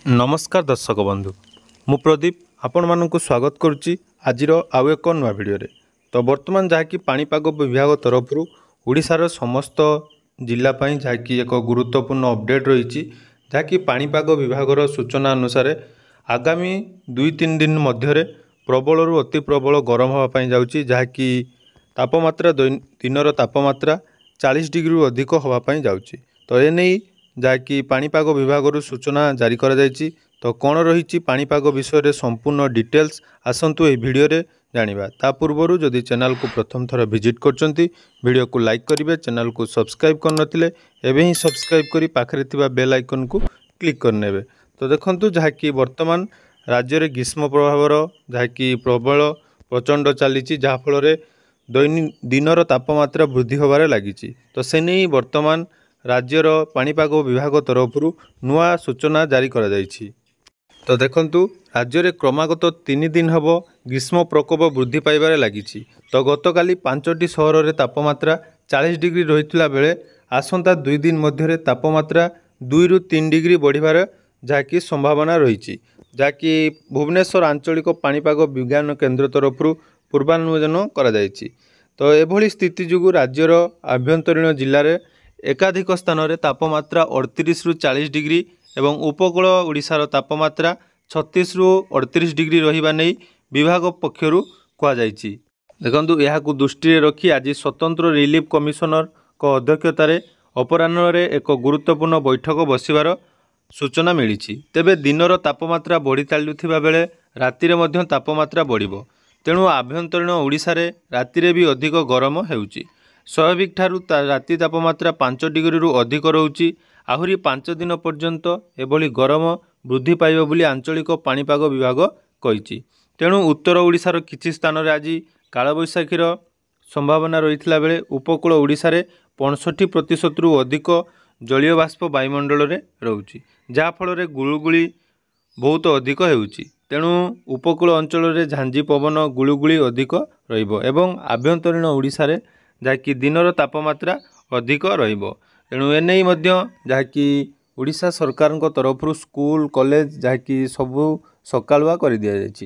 नमस्कार दर्शक बंधु मु प्रदीप आपण मानक स्वागत करुच्ची आज आउ एक नुआ भिडियो तो बर्तमान जहाँकि पाणीपाग विभाग तरफ ओडिशार समस्त जिलापाई जहाँकि एक गुरुत्वपूर्ण अपडेट रही जहाँकि पाणीपाग विभागर सूचना अनुसार आगामी 2-3 दिन मध्य प्रबल अति प्रबल गरम होगापाई जाऊँगी जहाँकि तापमात्रा दिनर तापमात्रा 40 डिग्री अधिक होगापाई जाऊँगी तो ये जहाँकि पाणीपाग विभाग सूचना जारी कर तो कौन रही पाणीपाग विषय संपूर्ण डिटेल्स आसतु ये भिडियो जानिबा ता पूर्व जदि चैनल को प्रथम थर विजिट करछंती वीडियो को लाइक करेंगे चैनल को सब्सक्राइब करनथिले एबे ही सब्सक्राइब करी पाखरे थिबा बेल आइकन को क्लिक करनेबे। तो देखंतु जहाँकि वर्तमान राज्य में ग्रीष्म प्रभावर जहाँकि प्रबल प्रचंड चली जहाँफल दिनर तापमात्रा वृद्धि होबार लगी तो से नहीं वर्तमान राज्यर पाणीपाग विभाग तरफ नुआ सूचना जारी करा जायछि। तो देखंतु राज्य में क्रमागत 3 दिन हम ग्रीष्म प्रकोप वृद्धि पाइबार लगी तो गतकाली 5टी सहर में तापमात्रा 40 डिग्री रही बेले आसंता 2 दिन मध्य तापमात्रा 2-3 डिग्री बढ़िबार जहाँकि संभावना रही जहाँकि भुवनेश्वर आंचलिक पाणीपाग विज्ञान केन्द्र तरफ पूर्वानुमान करा जायछि। तो एभली स्थिति जुगु राज्यर आभ्यंतरीण जिले में एकाधिक स्थान में तापमात्रा 38 ରୁ 40 डिग्री एवं उपकूल ओडिशार तापमात्रा 36 ରୁ 38 डिग्री रहिबा नै विभाग पक्षर कहुई। देखंतु यहाकु दृष्टि रखी आज स्वतंत्र रिलीफ कमिशनर को अध्यक्षतार अपराह्न एक गुरुत्वपूर्ण बैठक बसिबार सूचना मिली। तेबे दिनर तापमात्रा बढ़ी चलुथिबा बेले रातिरे मध्य तापमात्रा बढ़िबो तेणु आभ्यंतरीण ओडिशा रे रातिरे भी अधिक गरम हेउची। स्वाभाविक ठारू राति तापमात्रा 5 डिग्री रु अधिक रोची आहुरी 5 दिन पर्यंत एभली गरम वृद्धि पाइब बोली आंचलिक पाणीपाग विभाग कहिछि। तेणु उत्तर ओडिशार किछि स्थान रे आज कालबैशाखीर संभावना रही बेले उपकूल ओडिशा रे 65% रु अधिक जलीय बाष्प वायुमंडल रे रहउछि जाफल गुळुगुळी बहुत अधिक हेउछि। तेणु उपकूल अंचल रे झांझी पवन गुळुगुळी अधिक रहिबो एवं आभ्यंतरीण ओडिशा रे जहाँकि दिनर तापमात्रा अधिक रहिबो। तेणु एने जहाँकि ओडिशा सरकार तरफ स्कूल कॉलेज जहाँकि सबू सकाळुआ कर दि जायछि।